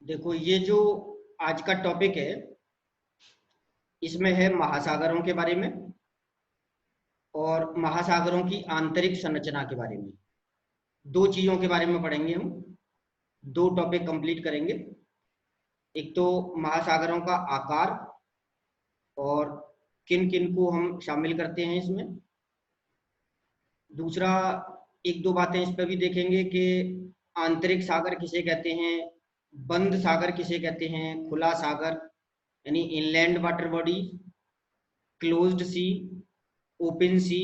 देखो, ये जो आज का टॉपिक है, इसमें है महासागरों के बारे में और महासागरों की आंतरिक संरचना के बारे में। दो चीजों के बारे में पढ़ेंगे हम। दो टॉपिक कंप्लीट करेंगे। एक तो महासागरों का आकार और किन किन को हम शामिल करते हैं इसमें। दूसरा, एक दो बातें इस पर भी देखेंगे कि आंतरिक सागर किसे कहते हैं, बंद सागर किसे कहते हैं, खुला सागर यानी इनलैंड वाटर बॉडी, क्लोज्ड सी, ओपन सी,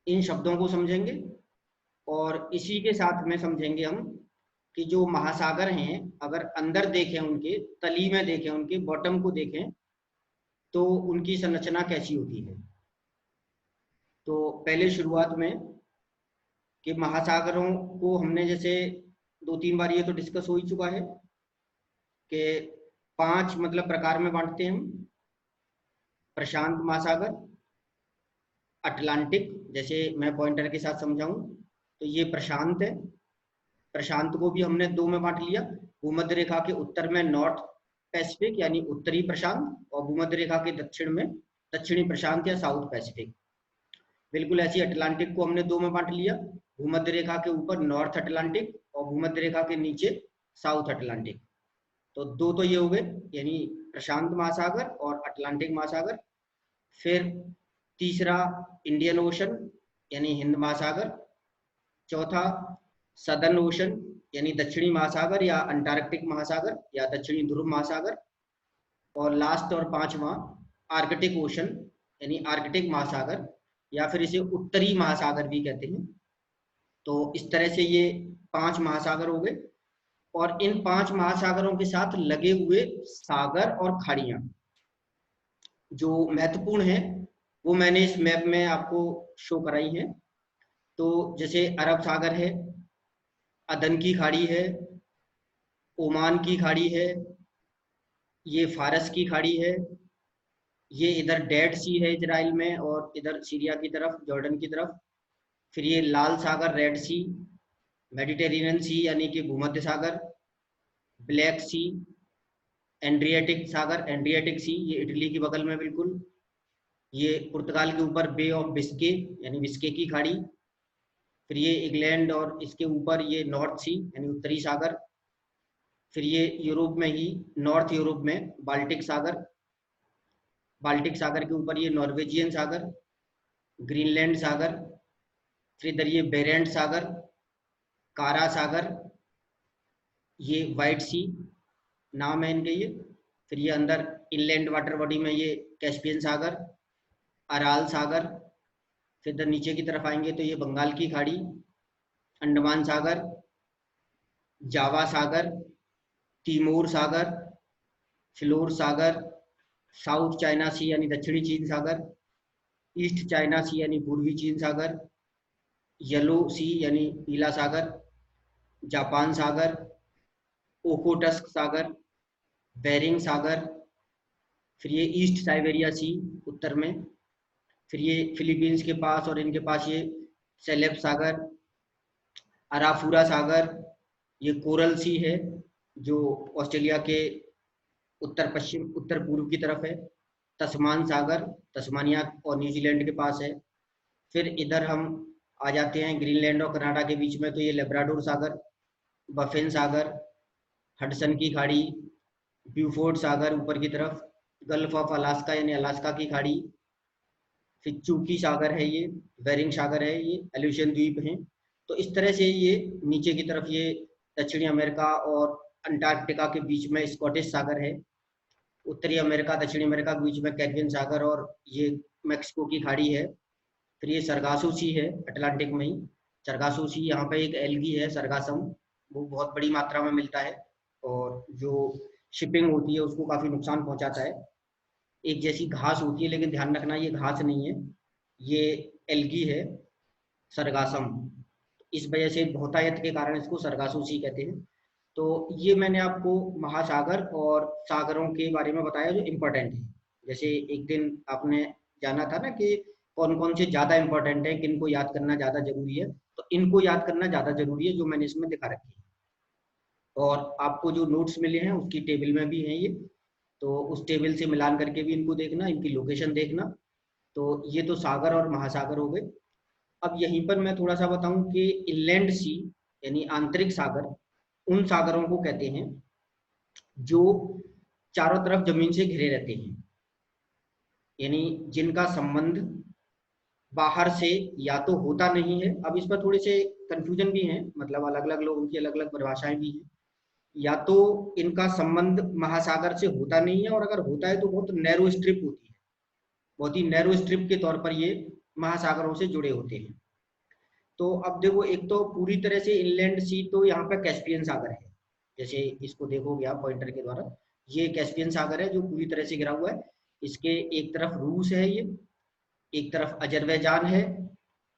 इन शब्दों को समझेंगे। और इसी के साथ में समझेंगे हम कि जो महासागर हैं, अगर अंदर देखें, उनके तली में देखें, उनके बॉटम को देखें, तो उनकी संरचना कैसी होती है। तो पहले शुरुआत में कि महासागरों को हमने जैसे दो तीन बार ये तो डिस्कस हो ही चुका है कि पांच मतलब प्रकार में बांटते हैं हम। प्रशांत महासागर, अटलांटिक, जैसे मैं पॉइंटर के साथ समझाऊं तो ये प्रशांत है। प्रशांत को भी हमने दो में बांट लिया। भूमध्य रेखा के उत्तर में नॉर्थ पैसिफिक यानी उत्तरी प्रशांत, और भूमध्य रेखा के दक्षिण में दक्षिणी प्रशांत या साउथ पैसिफिक। बिल्कुल ऐसी अटलांटिक को हमने दो में बांट लिया। भूमध्य रेखा के ऊपर नॉर्थ अटलांटिक और भूमध्य रेखा के नीचे साउथ अटलांटिक। तो दो तो ये हो गए, यानी प्रशांत महासागर और अटलांटिक महासागर। फिर तीसरा इंडियन ओशन यानी हिंद महासागर। चौथा सदर्न ओशन यानी दक्षिणी महासागर या अंटार्कटिक महासागर या दक्षिणी ध्रुव महासागर। और लास्ट और पांचवा आर्कटिक ओशन यानी आर्कटिक महासागर, या फिर इसे उत्तरी महासागर भी कहते हैं। तो इस तरह से ये पांच महासागर हो गए। और इन पांच महासागरों के साथ लगे हुए सागर और खाड़ियां जो महत्वपूर्ण है, वो मैंने इस मैप में आपको शो कराई है। तो जैसे अरब सागर है, अदन की खाड़ी है, ओमान की खाड़ी है, ये फारस की खाड़ी है, ये इधर डेड सी है इजराइल में और इधर सीरिया की तरफ, जॉर्डन की तरफ। फिर ये लाल सागर, रेड सी, मेडिटेरेनियन सी यानी कि भूमध्य सागर, ब्लैक सी, एंड्रियाटिक सागर, एंड्रियाटिक सी, ये इटली के बगल में बिल्कुल। ये पुर्तगाल के ऊपर बे ऑफ बिस्के यानी बिस्के की खाड़ी। फिर ये इंग्लैंड और इसके ऊपर ये नॉर्थ सी यानी उत्तरी सागर। फिर ये यूरोप में ही, नॉर्थ यूरोप में बाल्टिक सागर। बाल्टिक सागर के ऊपर ये नॉर्वेजियन सागर, ग्रीनलैंड सागर। फिर इधर ये बेरेंट सागर, कारा सागर, ये वाइट सी नाम है इनके ये। फिर ये अंदर इनलैंड वाटर बॉडी में ये कैस्पियन सागर, अराल सागर। फिर इधर नीचे की तरफ आएंगे तो ये बंगाल की खाड़ी, अंडमान सागर, जावा सागर, तिमोर सागर, फिलोर सागर, साउथ चाइना सी यानी दक्षिणी चीन सागर, ईस्ट चाइना सी यानी पूर्वी चीन सागर, येलो सी यानी नीला सागर, जापान सागर, ओकोटस्क सागर, बेरिंग सागर। फिर ये ईस्ट साइबेरिया सी उत्तर में। फिर ये फिलीपींस के पास और इनके पास ये सेलेब सागर, अराफुरा सागर, ये कोरल सी है जो ऑस्ट्रेलिया के उत्तर पश्चिम उत्तर पूर्व की तरफ है। तस्मान सागर, तस्मानिया और न्यूजीलैंड के पास है। फिर इधर हम आ जाते हैं ग्रीनलैंड और कनाडा के बीच में, तो ये लेब्राडोर सागर, बफेन सागर, हडसन की खाड़ी, ब्यूफोर्ड सागर ऊपर की तरफ, गल्फ ऑफ अलास्का यानी अलास्का की खाड़ी। फिर चूकी सागर है ये, बेरिंग सागर है ये, एल्यूशियन द्वीप हैं। तो इस तरह से ये नीचे की तरफ ये दक्षिणी अमेरिका और अंटार्कटिका के बीच में स्कॉटिश सागर है। उत्तरी अमेरिका दक्षिणी अमेरिका के बीच में कैरिबियन सागर और ये मैक्सिको की खाड़ी है। फिर ये सरगासो सी है अटलांटिक में ही। सरगासो सी, यहाँ पे एक एल्गी है सरगासम, वो बहुत बड़ी मात्रा में मिलता है और जो शिपिंग होती है उसको काफ़ी नुकसान पहुंचाता है। एक जैसी घास होती है, लेकिन ध्यान रखना ये घास नहीं है, ये एल्गी है, सरगासम। इस वजह से बहुतायत के कारण इसको सरगासोसी कहते हैं। तो ये मैंने आपको महासागर और सागरों के बारे में बताया जो इम्पोर्टेंट है। जैसे एक दिन आपने जाना था ना कि कौन कौन से ज़्यादा इम्पोर्टेंट है, किन को याद करना ज़्यादा जरूरी है, तो इनको याद करना ज़्यादा जरूरी है जो मैंने इसमें दिखा रखी है। और आपको जो नोट्स मिले हैं उसकी टेबल में भी हैं ये, तो उस टेबल से मिलान करके भी इनको देखना, इनकी लोकेशन देखना। तो ये तो सागर और महासागर हो गए। अब यहीं पर मैं थोड़ा सा बताऊं कि इनलैंड सी यानी आंतरिक सागर उन सागरों को कहते हैं जो चारों तरफ जमीन से घिरे रहते हैं, यानी जिनका संबंध बाहर से या तो होता नहीं है। अब इस पर थोड़े से कंफ्यूजन भी है, मतलब अलग अलग लोगों की अलग अलग परिभाषाएं भी हैं। या तो इनका संबंध महासागर से होता नहीं है, और अगर होता है तो बहुत नैरो स्ट्रिप होती है, बहुत ही नैरो स्ट्रिप के तौर पर ये महासागरों से जुड़े होते हैं। तो अब देखो, एक तो पूरी तरह से इनलैंड सी तो यहाँ पे कैस्पियन सागर है, जैसे इसको देखोगे आप पॉइंटर के द्वारा, ये कैस्पियन सागर है जो पूरी तरह से घिरा हुआ है। इसके एक तरफ रूस है, ये एक तरफ अजरबैजान है,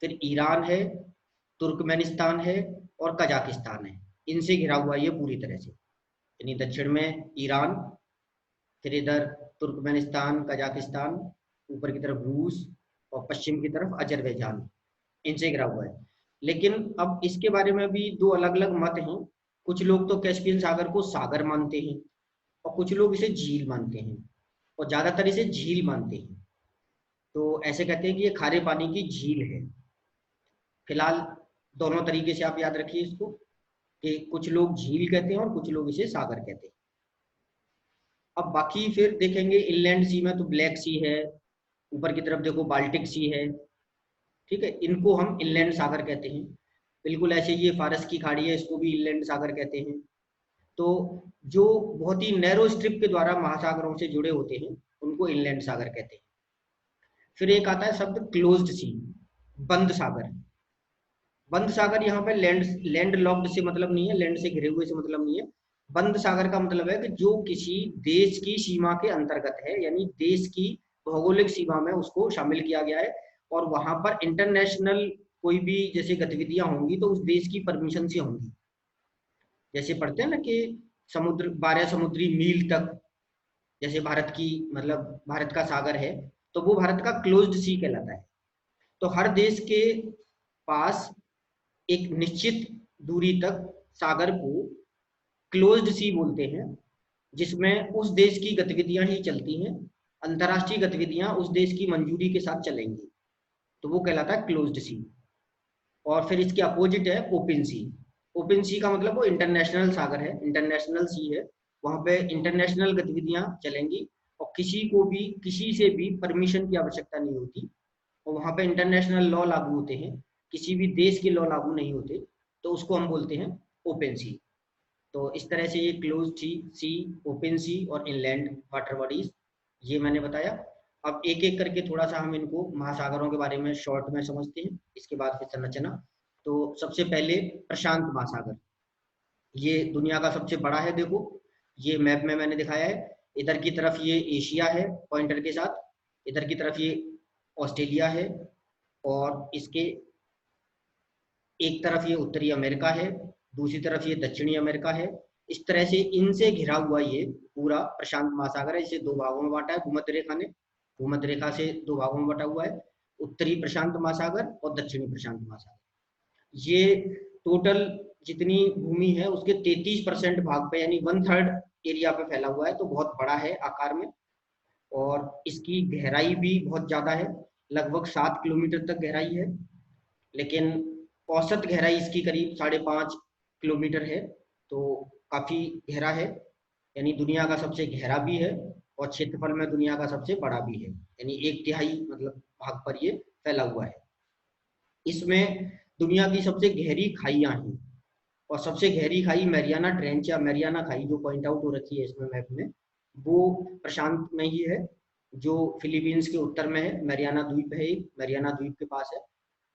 फिर ईरान है, तुर्कमेनिस्तान है और कजाकिस्तान है। इनसे घिरा हुआ है ये पूरी तरह से, यानी दक्षिण में ईरान, फिर इधर तुर्कमेनिस्तान, कजाकिस्तान, ऊपर की तरफ रूस और पश्चिम की तरफ अजरबैजान, इनसे घिरा हुआ है। लेकिन अब इसके बारे में भी दो अलग अलग मत हैं। कुछ लोग तो कैस्पियन सागर को सागर मानते हैं और कुछ लोग इसे झील मानते हैं, और ज्यादातर इसे झील मानते हैं। तो ऐसे कहते हैं कि ये खारे पानी की झील है। फिलहाल दोनों तरीके से आप याद रखिए इसको, कि कुछ लोग झील कहते हैं और कुछ लोग इसे सागर कहते हैं। अब बाकी फिर देखेंगे, इनलैंड सी में तो ब्लैक सी है, ऊपर की तरफ देखो बाल्टिक सी है, ठीक है, इनको हम इनलैंड सागर कहते हैं। बिल्कुल ऐसे ये फारस की खाड़ी है, इसको भी इनलैंड सागर कहते हैं। तो जो बहुत ही नैरो स्ट्रिप के द्वारा महासागरों से जुड़े होते हैं उनको इनलैंड सागर कहते हैं। फिर एक आता है शब्द क्लोज्ड सी, बंद सागर। बंद सागर यहाँ पे लैंड लैंड लॉक्ड से मतलब नहीं है, लैंड से घिरे हुए से मतलब नहीं है। बंद सागर का मतलब है कि जो किसी देश की सीमा के अंतर्गत है, यानी देश की भौगोलिक सीमा में उसको शामिल किया गया है, और वहां पर इंटरनेशनल कोई भी जैसे गतिविधियां होंगी तो उस देश की परमिशन से होंगी। जैसे पढ़ते हैं ना कि समुद्र 12 समुद्री मील तक, जैसे भारत की मतलब भारत का सागर है, तो वो भारत का क्लोज्ड सी कहलाता है। तो हर देश के पास एक निश्चित दूरी तक सागर को क्लोज्ड सी बोलते हैं, जिसमें उस देश की गतिविधियां ही चलती हैं, अंतर्राष्ट्रीय गतिविधियां उस देश की मंजूरी के साथ चलेंगी, तो वो कहलाता है क्लोज्ड सी। और फिर इसके अपोजिट है ओपन सी। ओपन सी का मतलब वो इंटरनेशनल सागर है, इंटरनेशनल सी है, वहां पे इंटरनेशनल गतिविधियां चलेंगी और किसी को भी किसी से भी परमिशन की आवश्यकता नहीं होती, और वहां पे इंटरनेशनल लॉ लागू होते हैं, किसी भी देश के लॉ लागू नहीं होते, तो उसको हम बोलते हैं ओपन सी। तो इस तरह से ये क्लोज सी, ओपन सी और इनलैंड वाटर बॉडीज, ये मैंने बताया। अब एक एक करके थोड़ा सा हम इनको महासागरों के बारे में शॉर्ट में समझते हैं, इसके बाद फिर संरचना। तो सबसे पहले प्रशांत महासागर, ये दुनिया का सबसे बड़ा है। देखो ये मैप में मैंने दिखाया है, इधर की तरफ ये एशिया है पॉइंटर के साथ, इधर की तरफ ये ऑस्ट्रेलिया है, और इसके एक तरफ ये उत्तरी अमेरिका है, दूसरी तरफ ये दक्षिणी अमेरिका है। इस तरह से इनसे घिरा हुआ ये पूरा प्रशांत महासागर है। इसे दो भागों में बांटा है भूमध्य रेखा ने, भूमध्य रेखा से दो भागों में बटा हुआ है, उत्तरी प्रशांत महासागर और दक्षिणी प्रशांत महासागर। ये टोटल जितनी भूमि है उसके 33% भाग पे, यानी 1/3 एरिया पे फैला हुआ है, तो बहुत बड़ा है आकार में। और इसकी गहराई भी बहुत ज्यादा है, लगभग 7 किलोमीटर तक गहराई है, लेकिन औसत गहराई इसकी करीब 5.5 किलोमीटर है, तो काफी गहरा है, यानी दुनिया का सबसे गहरा भी है और क्षेत्रफल में दुनिया का सबसे बड़ा भी है, यानी 1/3 मतलब भाग पर ये फैला हुआ है। इसमें दुनिया की सबसे गहरी खाइयां हैं, और सबसे गहरी खाई मैरियाना ट्रेंच या मैरियाना खाई जो पॉइंट आउट हो रखी है इसमें मैप में, वो प्रशांत में ही है, जो फिलीपींस के उत्तर में है। मैरियाना द्वीप है, एक मैरियाना द्वीप के पास है।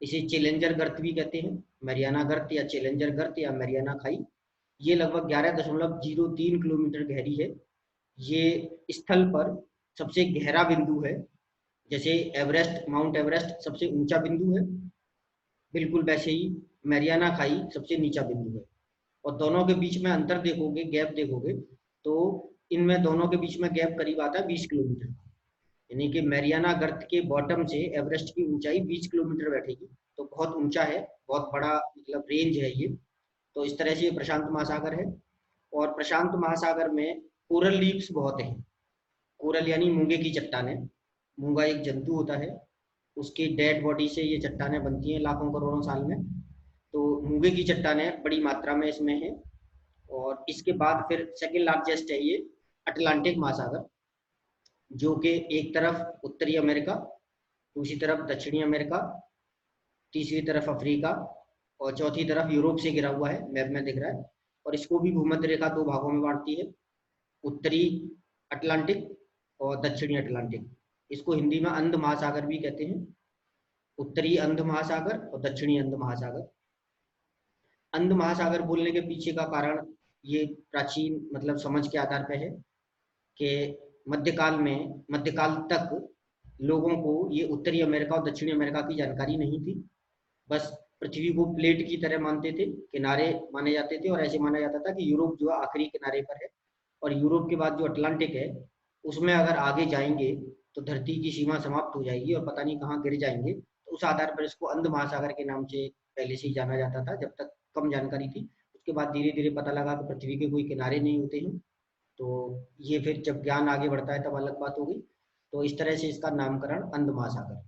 इसे चैलेंजर गर्त भी कहते हैं, मैरियाना गर्त या चैलेंजर गर्त या मैरियाना खाई। ये लगभग 11.03 किलोमीटर गहरी है। ये स्थल पर सबसे गहरा बिंदु है, जैसे एवरेस्ट, माउंट एवरेस्ट सबसे ऊंचा बिंदु है, बिल्कुल वैसे ही मैरियाना खाई सबसे नीचा बिंदु है। और दोनों के बीच में अंतर देखोगे, गैप देखोगे, तो इनमें दोनों के बीच में गैप करीब आता है 20 किलोमीटर का, यानी कि मैरियाना गर्त के बॉटम से एवरेस्ट की ऊंचाई 20 किलोमीटर बैठेगी, तो बहुत ऊंचा है, बहुत बड़ा मतलब रेंज है ये। तो इस तरह से ये प्रशांत महासागर है। और प्रशांत महासागर में कोरल रीफ्स बहुत हैं। कोरल यानी मूंगे की चट्टानें। मूंगा एक जंतु होता है, उसकी डेड बॉडी से ये चट्टानें बनती हैं लाखों करोड़ों साल में। तो मूंगे की चट्टानें बड़ी मात्रा में इसमें है। और इसके बाद फिर सेकेंड लार्जेस्ट है ये अटलांटिक महासागर, जो कि एक तरफ उत्तरी अमेरिका, दूसरी तरफ दक्षिणी अमेरिका, तीसरी तरफ अफ्रीका और चौथी तरफ यूरोप से घिरा हुआ है, मैप में दिख रहा है। और इसको भी भूमध्य रेखा दो भागों में बांटती है, उत्तरी अटलांटिक और दक्षिणी अटलांटिक। इसको हिंदी में अंध महासागर भी कहते हैं, उत्तरी अंध महासागर और दक्षिणी अंध महासागर। अंध महासागर बोलने के पीछे का कारण ये प्राचीन मतलब समझ के आधार पर है कि मध्यकाल तक लोगों को ये उत्तरी अमेरिका और दक्षिणी अमेरिका की जानकारी नहीं थी। बस पृथ्वी को प्लेट की तरह मानते थे, किनारे माने जाते थे, और ऐसे माना जाता था कि यूरोप जो है आखिरी किनारे पर है, और यूरोप के बाद जो अटलांटिक है उसमें अगर आगे जाएंगे तो धरती की सीमा समाप्त हो जाएगी और पता नहीं कहाँ गिर जाएंगे। तो उस आधार पर इसको अंध महासागर के नाम से पहले से ही जाना जाता था, जब तक कम जानकारी थी। उसके बाद धीरे धीरे पता लगा कि पृथ्वी के कोई किनारे नहीं होते हैं, तो ये फिर जब ज्ञान आगे बढ़ता है तब अलग बात हो गई। तो इस तरह से इसका नामकरण अंध महासागर।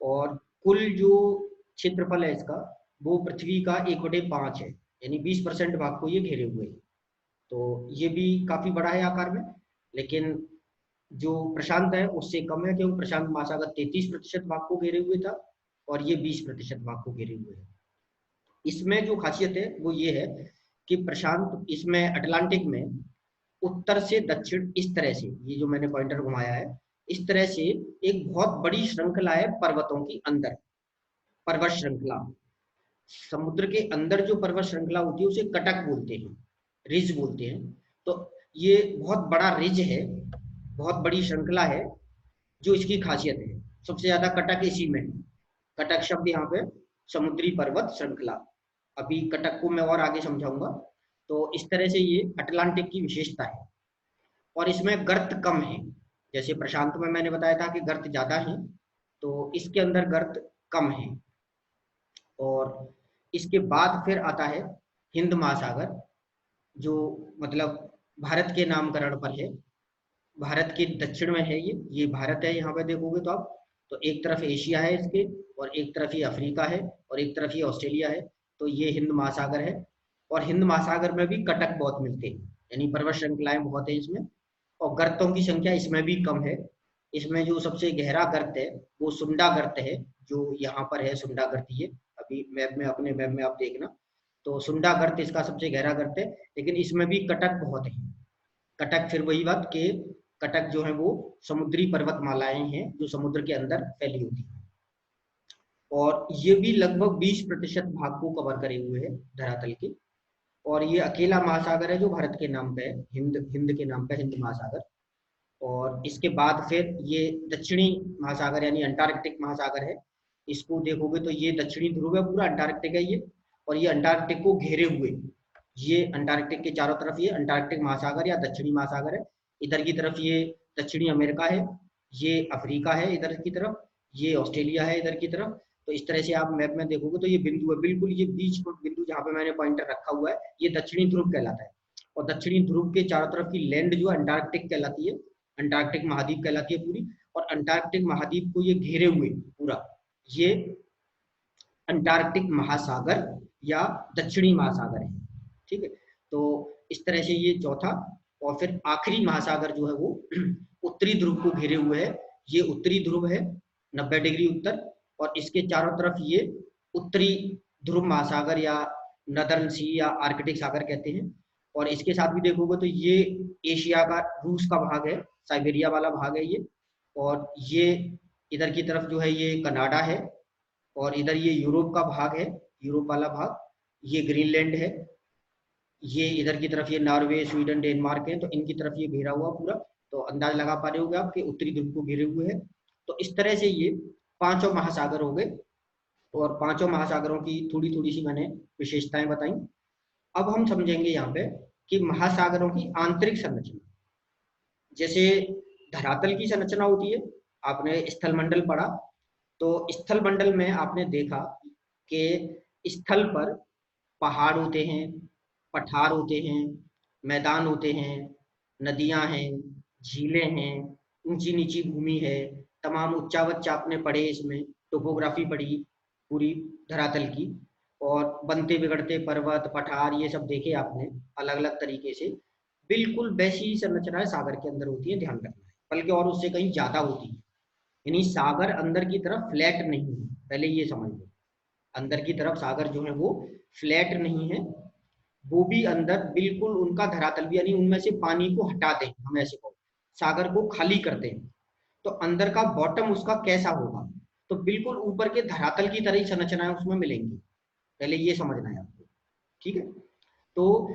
और कुल जो क्षेत्रफल है इसका, वो पृथ्वी का 1/5 है, यानी 20% भाग को ये घेरे हुए है। तो ये भी काफी बड़ा है आकार में, लेकिन जो प्रशांत है उससे कम है, क्योंकि प्रशांत महासागर 33% भाग को घेरे हुए था और ये 20% भाग को घेरे हुए है। इसमें जो खासियत है वो ये है कि प्रशांत, इसमें अटलांटिक में उत्तर से दक्षिण इस तरह से, ये जो मैंने पॉइंटर घुमाया है, इस तरह से एक बहुत बड़ी श्रृंखला है पर्वतों की अंदर, पर्वत श्रृंखला। समुद्र के अंदर जो पर्वत श्रृंखला होती है उसे कटक बोलते हैं, रिज बोलते हैं। तो ये बहुत बड़ा रिज है, बहुत बड़ी श्रृंखला है, जो इसकी खासियत है। सबसे ज्यादा कटक इसी में है। कटक शब्द यहाँ पे समुद्री पर्वत श्रृंखला, अभी कटक को मैं और आगे समझाऊंगा। तो इस तरह से ये अटलांटिक की विशेषता है। और इसमें गर्त कम है, जैसे प्रशांत में मैंने बताया था कि गर्त ज्यादा है, तो इसके अंदर गर्त कम है। और इसके बाद फिर आता है हिंद महासागर, जो मतलब भारत के नामकरण पर है। भारत के दक्षिण में है ये भारत है। यहाँ पे देखोगे तो आप, तो एक तरफ एशिया है इसके, और एक तरफ ये अफ्रीका है, और एक तरफ ये ऑस्ट्रेलिया है। तो ये हिंद महासागर है। और हिंद महासागर में भी कटक बहुत मिलते हैं, यानी पर्वत श्रृंखलाएं बहुत है इसमें। और गर्तों की संख्या इसमें भी कम है। इसमें जो सबसे गहरा गर्त है वो सुंडा गर्त है, जो यहाँ पर है सुंडा गर्त। ये अभी मैप में, अपने मैप में आप देखना, तो सुंडा गर्त इसका सबसे गहरा गर्त है। लेकिन इसमें भी कटक बहुत है। कटक फिर वही बात कि कटक जो है वो समुद्री पर्वतमालाएं हैं जो समुद्र के अंदर फैली होती है। और ये भी लगभग 20% भाग को कवर करे हुए है धरातल के। और ये अकेला महासागर है जो भारत के नाम पे है, हिंद के नाम पे हिंद महासागर। और इसके बाद फिर ये दक्षिणी महासागर यानी अंटार्कटिक महासागर है। इसको देखोगे तो ये दक्षिणी ध्रुव है, पूरा अंटार्कटिक है ये। और ये अंटार्कटिक को घेरे हुए, ये अंटार्कटिक के चारों तरफ ये अंटार्कटिक महासागर या दक्षिणी महासागर है। इधर की तरफ ये दक्षिणी अमेरिका है, ये अफ्रीका है इधर की तरफ, ये ऑस्ट्रेलिया है इधर की तरफ। तो इस तरह से आप मैप में देखोगे तो ये बिंदु है, बिल्कुल ये बीच बिंदु जहाँ पे मैंने पॉइंटर रखा हुआ है, ये दक्षिणी ध्रुव कहलाता है। और दक्षिणी ध्रुव के चारों तरफ की लैंड जो अंटार्कटिक कहलाती है, अंटार्कटिक महाद्वीप कहलाती है पूरी। और अंटार्कटिक महाद्वीप को ये घेरे हुए पूरा, ये अंटार्कटिक महासागर या दक्षिणी महासागर है। ठीक है, तो इस तरह से ये चौथा। और फिर आखिरी महासागर जो है वो उत्तरी ध्रुव को घेरे हुए है। ये उत्तरी ध्रुव है 90 डिग्री उत्तर, और इसके चारों तरफ ये उत्तरी ध्रुव महासागर या नदर्न सी या आर्कटिक सागर कहते हैं। और इसके साथ भी देखोगे तो ये एशिया का, रूस का भाग है, साइबेरिया वाला भाग है ये। और ये इधर की तरफ जो है ये कनाडा है, और इधर ये यूरोप का भाग है, यूरोप वाला भाग, ये ग्रीनलैंड है। ये इधर की तरफ ये नॉर्वे, स्वीडन, डेनमार्क है। तो इनकी तरफ ये घेरा हुआ पूरा। तो अंदाज लगा पा रहे होगे आप कि उत्तरी ध्रुव को घेरे हुए है। तो इस तरह से ये पांचों महासागर हो गए। और पांचों महासागरों की थोड़ी थोड़ी सी मैंने विशेषताएं बताई। अब हम समझेंगे यहाँ पे कि महासागरों की आंतरिक संरचना। जैसे धरातल की संरचना होती है, आपने स्थल मंडल पढ़ा, तो स्थल मंडल में आपने देखा कि स्थल पर पहाड़ होते हैं, पठार होते हैं, मैदान होते हैं, नदियां हैं, झीलें हैं, ऊंची नीची भूमि है, तमाम उच्चावच आपने पढ़े, इसमें टोपोग्राफी पढ़ी पूरी धरातल की, और बनते बिगड़ते पर्वत पठार ये सब देखे आपने अलग अलग तरीके से। बिल्कुल वैसी ही संरचनाएं सागर के अंदर होती है, ध्यान रखना है, बल्कि और उससे कहीं ज्यादा होती है। यानी सागर अंदर की तरफ फ्लैट नहीं है, पहले ये समझ लो। अंदर की तरफ सागर जो है वो फ्लैट नहीं है, वो भी अंदर बिल्कुल उनका धरातल भी, यानी उनमें से पानी को हटा दें, हम ऐसे कहो सागर को खाली कर दें, तो अंदर का बॉटम उसका कैसा होगा, तो बिल्कुल ऊपर के धरातल की तरह ही संरचनाएं उसमें मिलेंगी, पहले ये समझना है आपको। ठीक है, तो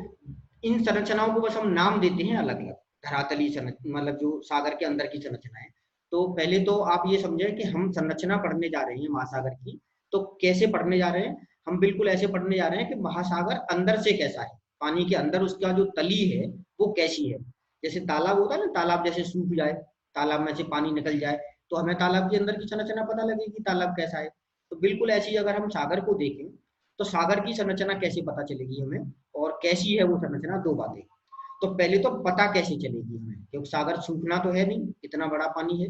इन संरचनाओं को बस हम नाम देते हैं अलग अलग, धरातली संरचना मतलब जो सागर के अंदर की संरचना है। तो पहले तो आप ये समझे कि हम संरचना पढ़ने जा रहे हैं महासागर की, तो कैसे पढ़ने जा रहे हैं, हम बिल्कुल ऐसे पढ़ने जा रहे हैं कि महासागर अंदर से कैसा है, पानी के अंदर उसका जो तली है वो कैसी है। जैसे तालाब होता है ना, तालाब जैसे सूख जाए, तालाब में से पानी निकल जाए, तो हमें तालाब के अंदर की संरचना पता लगेगी तालाब कैसा है। तो बिल्कुल ऐसी अगर हम सागर को देखें तो सागर की संरचना कैसे पता चलेगी हमें, और कैसी है वो संरचना, दो बातें। तो पहले तो पता कैसे चलेगी हमें, क्योंकि सागर सूखना तो है नहीं, इतना बड़ा पानी है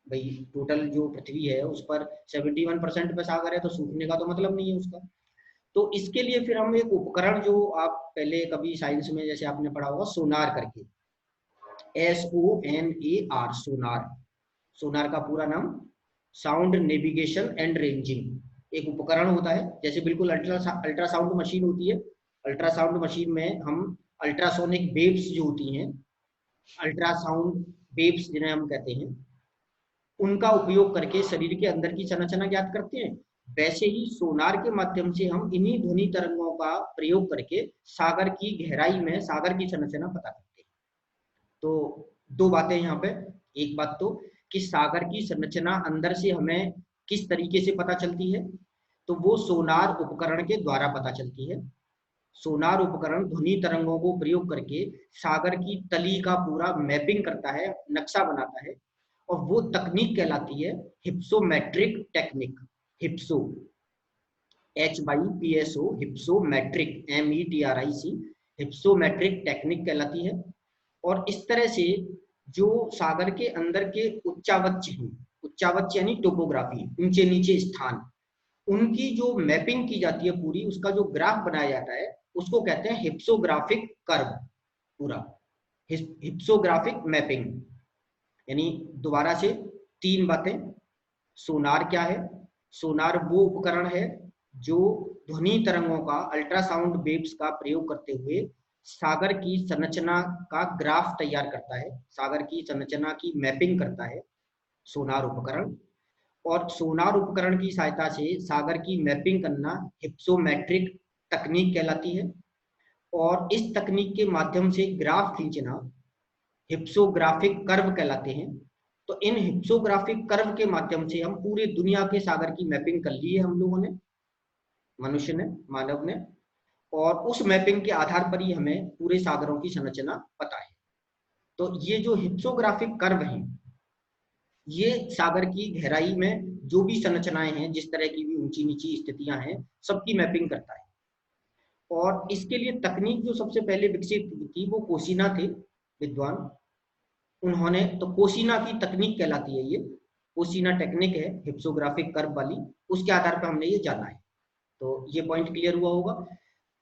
भाई, टोटल जो पृथ्वी है उस पर 71% पे सागर है, तो सूखने का तो मतलब नहीं है उसका। तो इसके लिए फिर हम एक उपकरण, जो आप पहले कभी साइंस में जैसे आपने पढ़ा होगा सोनार करके, SONAR, सोनार। सोनार का पूरा नाम साउंड नेविगेशन एंड रेंजिंग एक उपकरण होता है, जैसे बिल्कुल अल्ट्रासाउंड मशीन होती है। अल्ट्रासाउंड मशीन में हम अल्ट्रासोनिक वेव्स जो होती हैं, अल्ट्रासाउंड वेव्स जिन्हें हम कहते हैं, उनका उपयोग करके शरीर के अंदर की संरचना ज्ञात करते हैं। वैसे ही सोनार के माध्यम से हम इन्हीं ध्वनि तरंगों का प्रयोग करके सागर की गहराई में सागर की संरचना पता करते हैं। तो दो बातें यहाँ पे, एक बात तो कि सागर की संरचना अंदर से हमें किस तरीके से पता चलती है, तो वो सोनार उपकरण के द्वारा पता चलती है। सोनार उपकरण ध्वनि तरंगों को प्रयोग करके सागर की तली का पूरा मैपिंग करता है, नक्शा बनाता है, और वो तकनीक कहलाती है hypsometric technique. Hypso, HYPSO, hypsometric, METRIC, hypsometric technique कहलाती है। और इस तरह से जो सागर के अंदर के उच्चावच हैं, उच्चावच यानी टोपोग्राफी, ऊंचे नीचे स्थान, उनकी जो मैपिंग की जाती है पूरी, उसका जो ग्राफ बनाया जाता है, उसको कहते हैं हिप्सोग्राफिक कर्व। पूरा हिप्सोग्राफिक मैपिंग, यानी दोबारा से तीन बातें। सोनार क्या है, सोनार वो उपकरण है जो ध्वनि तरंगों का, अल्ट्रासाउंड वेव्स का प्रयोग करते हुए सागर की संरचना का ग्राफ तैयार करता है, सागर की संरचना की मैपिंग करता है सोनार उपकरण। और सोनार उपकरण की सहायता से सागर की मैपिंग करना हिप्सोमेट्रिक तकनीक कहलाती है। और इस तकनीक के माध्यम से ग्राफ खींचना हिप्सोग्राफिक कर्व कहलाते हैं। तो इन हिप्सोग्राफिक कर्व के माध्यम से हम पूरे दुनिया के सागर की मैपिंग कर ली है हम लोगों ने, मनुष्य ने, मानव ने, और उस मैपिंग के आधार पर ही हमें पूरे सागरों की संरचना पता है। तो ये जो हिप्सोग्राफिक कर्व हैं, ये सागर की गहराई में जो भी संरचनाएं हैं, जिस तरह की भी ऊंची नीची स्थितियां हैं, सबकी मैपिंग करता है। और इसके लिए तकनीक जो सबसे पहले विकसित की वो कोशिना थे, विद्वान, उन्होंने, तो कोशिना की तकनीक कहलाती है ये, कोशिना टेक्निक है हिप्सोग्राफिक कर्व वाली, उसके आधार पर हमने ये जाना है। तो ये पॉइंट क्लियर हुआ होगा।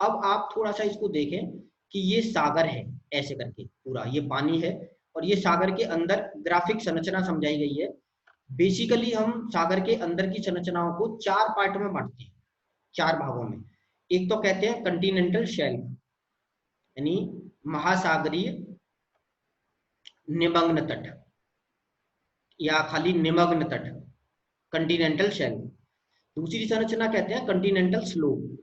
अब आप थोड़ा सा इसको देखें कि ये सागर है, ऐसे करके पूरा ये पानी है, और ये सागर के अंदर ग्राफिक संरचना समझाई गई है। बेसिकली हम सागर के अंदर की संरचनाओं को चार पार्ट में बांटते हैं, चार भागों में। एक तो कहते हैं कंटिनेंटल शेल्फ, यानी महासागरीय निमग्न तट, या खाली निमग्न तट, कंटिनेंटल शेल्फ। दूसरी संरचना कहते हैं कंटिनेंटल स्लोप,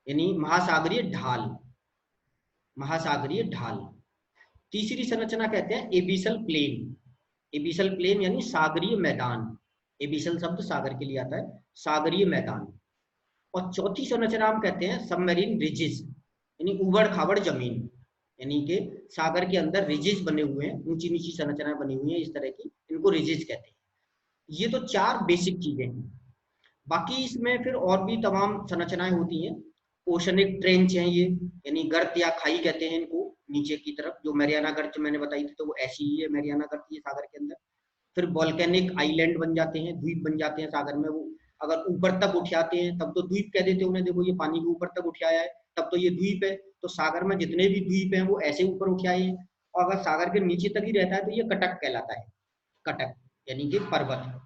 यानी महासागरीय ढाल, महासागरीय ढाल। तीसरी संरचना कहते हैं एबिसल प्लेन, एबिसल प्लेन यानी सागरीय मैदान, एबिसल शब्द सागर के लिए आता है, सागरीय मैदान। और चौथी संरचना हम कहते हैं सबमरीन रिजिज, यानी उबड़ खाबड़ जमीन, यानी कि सागर के अंदर रिजिज बने हुए हैं, ऊंची नीची संरचनाएं बनी हुई हैं इस तरह की, इनको रिजिज कहते हैं। ये तो चार बेसिक चीजें हैं। बाकी इसमें फिर और भी तमाम संरचनाएं होती हैं। ओशनिक ट्रेंच हैं ये, यानी गर्त या खाई कहते हैं इनको, नीचे की तरफ, जो मैरियाना गर्त मैंने बताई थी तो वो ऐसी ही है, मैरियाना गर्त ये सागर के अंदर। फिर वॉल्केनिक आइलैंड बन जाते हैं, द्वीप बन जाते हैं सागर में। वो अगर ऊपर तक उठ आते हैं तब तो द्वीप कह देते हैं उन्हें, देखो ये पानी के ऊपर तक उठ आया है तब तो ये द्वीप है। तो सागर में जितने भी द्वीप हैं वो ऐसे ऊपर उठ आए हैं। और अगर सागर के नीचे तक ही रहता है तो ये कटक कहलाता है, कटक यानी कि पर्वत।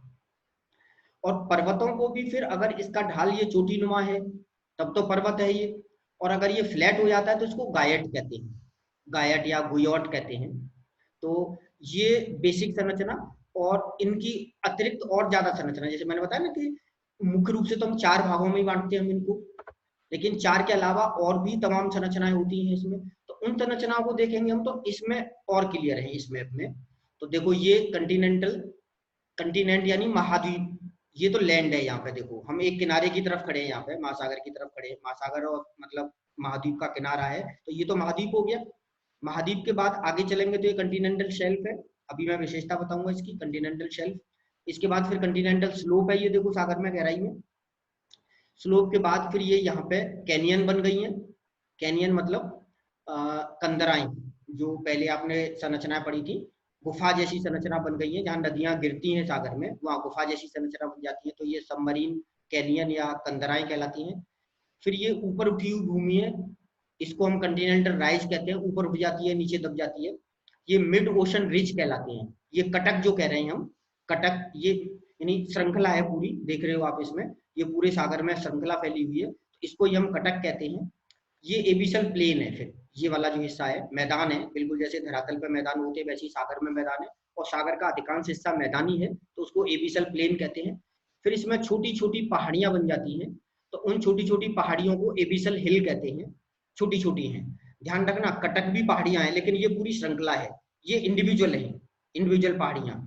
और पर्वतों को भी फिर अगर इसका ढाल ये चोटी नुमा है तब तो पर्वत है ये, और अगर ये फ्लैट हो जाता है तो इसको गायट कहते हैं, गायट या गुयोट कहते हैं। तो ये बेसिक संरचना। और इनकी अतिरिक्त और ज्यादा संरचना, जैसे मैंने बताया ना कि मुख्य रूप से तो हम 4 भागों में ही बांटते हैं हम इनको, लेकिन 4 के अलावा और भी तमाम संरचनाएं होती हैं इसमें। तो उन संरचनाओं को देखेंगे हम तो इसमें और क्लियर है इस मैप में। तो देखो ये कंटिनेंटल, कंटिनेंट यानी महाद्वीप, ये तो लैंड है। यहाँ पे देखो हम एक किनारे की तरफ खड़े हैं, यहाँ पे महासागर की तरफ खड़े हैं, महासागर और मतलब महाद्वीप का किनारा है, तो ये तो महाद्वीप हो गया। महाद्वीप के बाद आगे चलेंगे तो ये कंटिनेंटल शेल्फ है, अभी मैं विशेषता बताऊंगा इसकी, कंटिनेंटल शेल्फ। इसके बाद फिर कंटिनेंटल स्लोप है, ये देखो सागर में गहराई में। स्लोप के बाद फिर ये यहाँ पे कैनियन बन गई है। कैनियन मतलब कंदराएं, जो पहले आपने संरचनाएं पढ़ी थी, गुफा जैसी संरचना बन गई है, जहाँ नदियां गिरती हैं सागर में वहां गुफा जैसी संरचना बन जाती है, तो ये सबमरीन कैनियन या कंदराएं कहलाती हैं। फिर ये ऊपर उठी हुई भूमि है, इसको हम कंटिनेंटल राइज कहते हैं, ऊपर उठ जाती है नीचे दब जाती है, ये मिड ओशन रिज कहलाते हैं। ये कटक जो कह रहे हैं हम, कटक ये यानी श्रृंखला है पूरी, देख रहे हो आप इसमें, ये पूरे सागर में श्रृंखला फैली हुई है, तो इसको ये हम कटक कहते हैं। ये एबिसल प्लेन है, फिर ये वाला जो हिस्सा है मैदान है, बिल्कुल जैसे धरातल पर मैदान होते हैं वैसे ही सागर में मैदान है, और सागर का अधिकांश हिस्सा मैदानी है तो उसको एबिसल प्लेन कहते हैं। फिर इसमें छोटी छोटी पहाड़ियां बन जाती हैं, तो उन छोटी छोटी पहाड़ियों को एबिसल हिल कहते हैं, छोटी छोटी हैं। ध्यान रखना कटक भी पहाड़ियां हैं लेकिन ये पूरी श्रृंखला है, ये इंडिविजुअल है, इंडिविजुअल पहाड़ियां।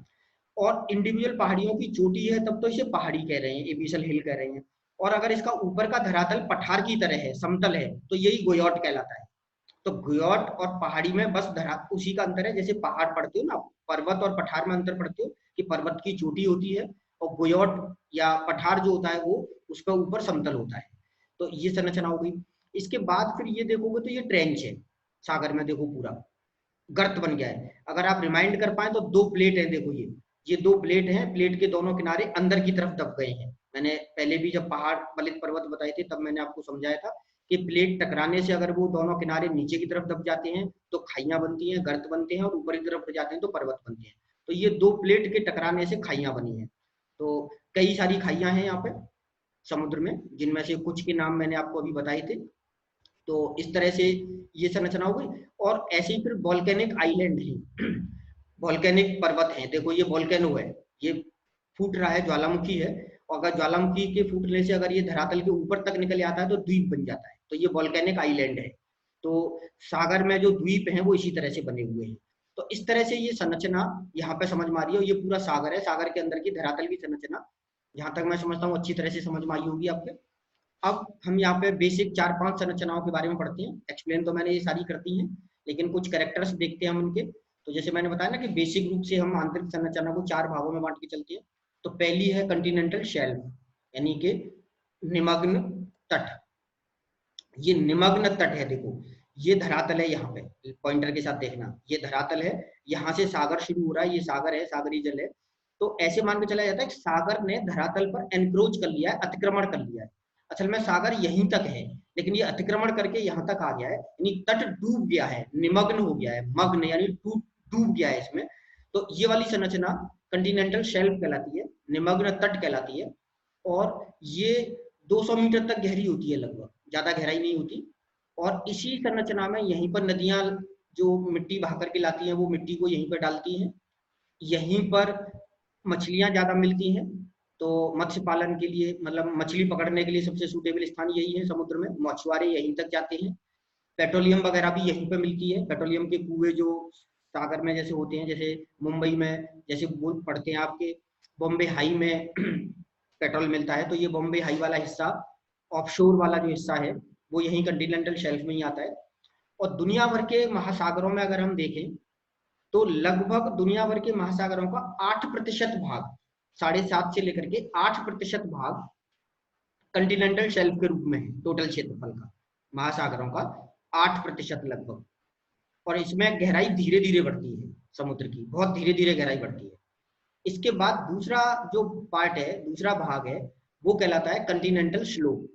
और इंडिविजुअल पहाड़ियों की चोटी है तब तो इसे पहाड़ी कह रहे हैं, एबिसल हिल कह रहे हैं। और अगर इसका ऊपर का धरातल पठार की तरह है, समतल है, तो यही गोयॉट कहलाता है। तो गोयॉट और पहाड़ी में बस धरा उसी का अंतर है, जैसे पहाड़ पढ़ते हो ना, पर्वत और पठार में अंतर पढ़ते हो कि पर्वत की चोटी होती है और गोयॉट या पठार जो होता है वो उसका ऊपर समतल होता है। तो ये संरचना हो गई। इसके बाद फिर ये देखोगे तो ये ट्रेंच है सागर में, देखो पूरा गर्त बन गया है। अगर आप रिमाइंड कर पाए तो 2 प्लेट है, देखो ये 2 प्लेट हैं, प्लेट के दोनों किनारे अंदर की तरफ दब गए हैं। मैंने पहले भी जब पहाड़ बलित पर्वत बताए थे तब मैंने आपको समझाया था कि प्लेट टकराने से अगर वो दोनों किनारे नीचे की तरफ दब जाते हैं तो खाइयां बनती हैं, गर्त बनते हैं, और ऊपर की तरफ जाते हैं तो पर्वत बनते हैं। तो ये 2 प्लेट के टकराने से खाइयां बनी है। तो कई सारी खाइयां हैं यहाँ पे समुद्र में, जिनमें से कुछ के नाम मैंने आपको अभी बताए थे। तो इस तरह से ये संरचना हो गई। और ऐसे ही फिर वॉल्केनिक आइलैंड है, वॉल्केनिक पर्वत है, देखो ये वॉल्केनो है, ये फूट रहा है, ज्वालामुखी है, और अगर ज्वालामुखी के फूटने से अगर ये धरातल के ऊपर तक निकल जाता है तो द्वीप बन जाता है, तो ये वॉल्केनिक आइलैंड है। तो सागर में जो द्वीप हैं वो इसी तरह से बने हुए हैं। तो इस तरह से ये संरचना यहाँ पे समझ में आ रही है, और ये पूरा सागर है, सागर के अंदर की धरातल की संरचना जहां तक मैं समझता हूँ अच्छी तरह से समझ में आई होगी आपके। अब हम यहाँ पे बेसिक 4-5 संरचनाओं के बारे में पढ़ते हैं, एक्सप्लेन तो मैंने ये सारी करती हैं, लेकिन कुछ कैरेक्टर्स देखते हैं हम उनके। तो जैसे मैंने बताया ना कि बेसिक रूप से हम आंतरिक संरचना को 4 भागों में बांट के चलते हैं। तो पहली है कंटिनेंटल शेल्फ, यानी कि निमग्न तट। ये निमग्न तट है, देखो ये धरातल है, यहाँ पे पॉइंटर के साथ देखना, ये धरातल है, यहाँ से सागर शुरू हो रहा है, ये सागर है, सागरी जल है। तो ऐसे मान के चला जाता है कि सागर ने धरातल पर एनक्रोच कर लिया है, अतिक्रमण कर लिया है। असल में सागर यहीं तक है, लेकिन ये अतिक्रमण करके यहाँ तक आ गया है, यानी तट डूब गया है, निमग्न हो गया है, मग्न यानी डूब गया है इसमें। तो ये वाली संरचना कंटिनेंटल शेल्फ कहलाती है, निमग्न तट कहलाती है। और ये 200 मीटर तक गहरी होती है, लगभग ज्यादा गहराई नहीं होती। और इसी संरचना में यहीं पर नदियां जो मिट्टी बहा करके लाती हैं वो मिट्टी को यहीं पर डालती हैं, यहीं पर मछलियां ज्यादा मिलती हैं। तो मत्स्य पालन के लिए, मतलब मछली पकड़ने के लिए सबसे सूटेबल स्थान यही है समुद्र में, मछुआरे यहीं तक जाते हैं। पेट्रोलियम वगैरह भी यहीं पे मिलती है, पेट्रोलियम के कुएं जो सागर में जैसे होते हैं, जैसे मुंबई में जैसे वो पढ़ते हैं आपके बॉम्बे हाई में पेट्रोल मिलता है, तो ये बॉम्बे हाई वाला हिस्सा, ऑफशोर वाला जो हिस्सा है वो यही कंटिनेंटल शेल्फ में ही आता है। और दुनिया भर के महासागरों में अगर हम देखें तो लगभग दुनिया भर के महासागरों का 8% भाग, 7.5 से लेकर के 8% भाग कंटिनेंटल शेल्फ के रूप में है, टोटल क्षेत्रफल का महासागरों का 8% लगभग। और इसमें गहराई धीरे धीरे बढ़ती है, समुद्र की बहुत धीरे धीरे गहराई बढ़ती है। इसके बाद दूसरा जो पार्ट है, दूसरा भाग है, वो कहलाता है कंटिनेंटल स्लोप।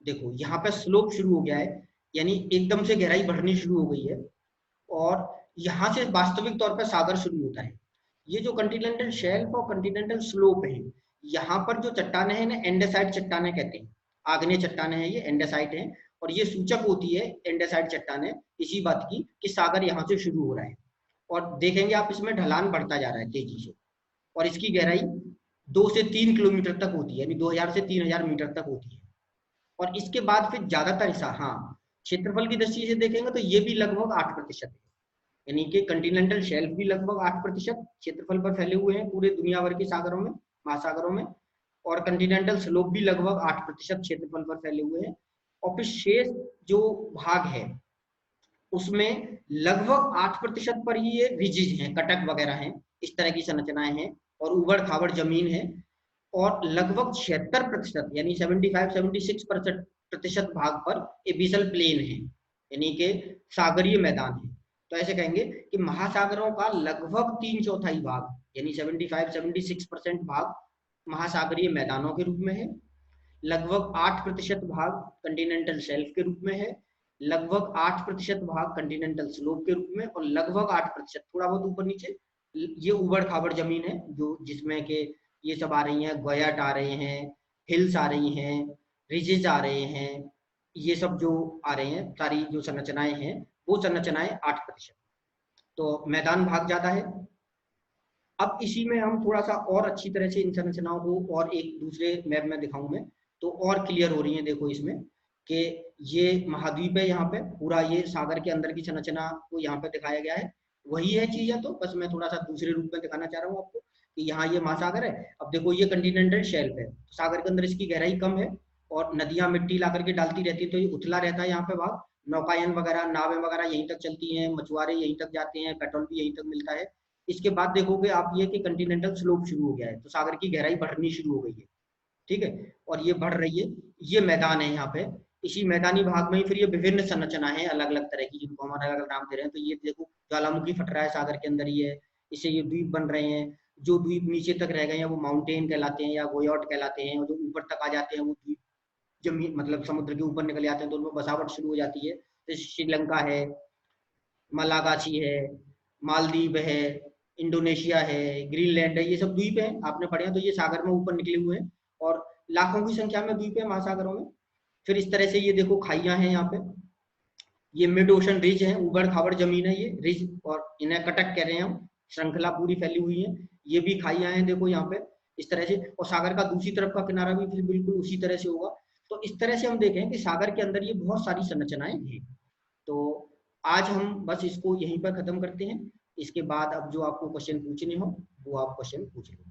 देखो यहाँ पे स्लोप शुरू हो गया है, यानी एकदम से गहराई बढ़नी शुरू हो गई है, और यहाँ से वास्तविक तौर पर सागर शुरू होता है। ये जो कंटिनेंटल शेल्फ और कंटिनेंटल स्लोप है, यहाँ पर जो चट्टाने हैं ना, एंडेसाइट चट्टाने कहते हैं, आग्नेय चट्टाने हैं, ये एंडेसाइट हैं, और ये सूचक होती है एंडेसाइट चट्टाने इसी बात की कि सागर यहाँ से शुरू हो रहा है। और देखेंगे आप इसमें ढलान बढ़ता जा रहा है तेजी से, और इसकी गहराई 2 से 3 किलोमीटर तक होती है, यानी 2000 से 3000 मीटर तक होती है। और इसके बाद फिर ज्यादातर हिस्सा, हाँ, क्षेत्रफल की दृष्टि से देखेंगे तो ये भी लगभग 8% है, यानी कि कंटिनेंटल शेल्फ भी लगभग 8% क्षेत्रफल पर फैले हुए हैं पूरे दुनिया भर के सागरों में, महासागरों में, और कंटिनेंटल स्लोप भी लगभग 8% क्षेत्रफल पर फैले हुए हैं। और फिर शेष जो भाग है उसमें लगभग 8% पर ही ये रिजिज हैं, कटक वगैरह हैं, इस तरह की संरचनाएं हैं, और उबड़ खाबड़ जमीन है। और लगभग 76% यानी 75-76% भाग पर एबिसल प्लेन है, यानी कि सागरीय मैदान है। तो ऐसे कहेंगे कि महासागरों का लगभग 3/4 भाग यानी 75-76% भाग महासागरीय मैदानों के रूप में है, लगभग 8% भाग कंटिनेंटल शेल्फ के रूप में है, लगभग 8% भाग कंटिनेंटल स्लोप के रूप में, और लगभग 8% थोड़ा बहुत ऊपर नीचे ये उबड़ खाबड़ जमीन है, जो जिसमें के ये सब आ रही हैं, गोयाट आ रहे हैं, हिल्स आ रही हैं, रिजेस आ रहे हैं, ये सब जो आ रहे हैं, सारी जो संरचनाएं हैं वो संरचनाएं 8%। तो मैदान भाग ज्यादा है। अब इसी में हम थोड़ा सा और अच्छी तरह से इन संरचनाओं को और एक दूसरे मैप में दिखाऊं मैं, तो और क्लियर हो रही है। देखो इसमें कि ये महाद्वीप है, यहाँ पे पूरा ये सागर के अंदर की संरचना को यहाँ पे दिखाया गया है, वही है चीजें, तो बस मैं थोड़ा सा दूसरे रूप में दिखाना चाह रहा हूँ आपको कि यहाँ ये महासागर है। अब देखो ये कंटिनेंटल शेल्फ है, तो सागर के अंदर इसकी गहराई कम है, और नदियां मिट्टी ला करके डालती रहती है, तो ये उथला रहता है यहाँ पे भाग, नौकायन वगैरह, नावें वगैरह यहीं तक चलती हैं, मछुआरे यहीं तक जाते हैं, पेट्रोल भी यहीं तक मिलता है। इसके बाद देखोगे आप ये कि कंटिनेंटल स्लोप शुरू हो गया है, तो सागर की गहराई बढ़नी शुरू हो गई है, ठीक है, और ये बढ़ रही है। ये मैदान है यहाँ पे, इसी मैदानी भाग में ही फिर ये विभिन्न संरचना है अलग अलग तरह की, जिनको हम अलग अलग नाम दे रहे हैं। तो ये देखो ज्वालामुखी फट रहा है सागर के अंदर ही है, इससे ये द्वीप बन रहे हैं। जो द्वीप नीचे तक रह गए हैं वो माउंटेन कहलाते हैं या गोयॉट कहलाते हैं, और जो ऊपर तक आ जाते हैं वो द्वीप जमीन मतलब समुद्र के ऊपर निकल जाते हैं, तो उनमें बसावट शुरू हो जाती है। जैसे श्रीलंका है, मलागाछी है, मालदीव है, इंडोनेशिया है, ग्रीनलैंड है, ये सब द्वीप हैं, आपने पढ़े हैं, तो ये सागर में ऊपर निकले हुए हैं, और लाखों की संख्या में द्वीप है महासागरों में। फिर इस तरह से ये देखो खाइयां हैं यहाँ पे, ये मिड ओशन रिज है, उबड़ खाबड़ जमीन है ये रिज, और इन्हें कटक कह रहे हैं हम, श्रृंखला पूरी फैली हुई है, ये भी खाइयां हैं देखो यहाँ पे इस तरह से। और सागर का दूसरी तरफ का किनारा भी फिर बिल्कुल उसी तरह से होगा। तो इस तरह से हम देखें कि सागर के अंदर ये बहुत सारी संरचनाएं हैं। तो आज हम बस इसको यहीं पर खत्म करते हैं, इसके बाद अब जो आपको क्वेश्चन पूछने हो वो आप क्वेश्चन पूछ लो।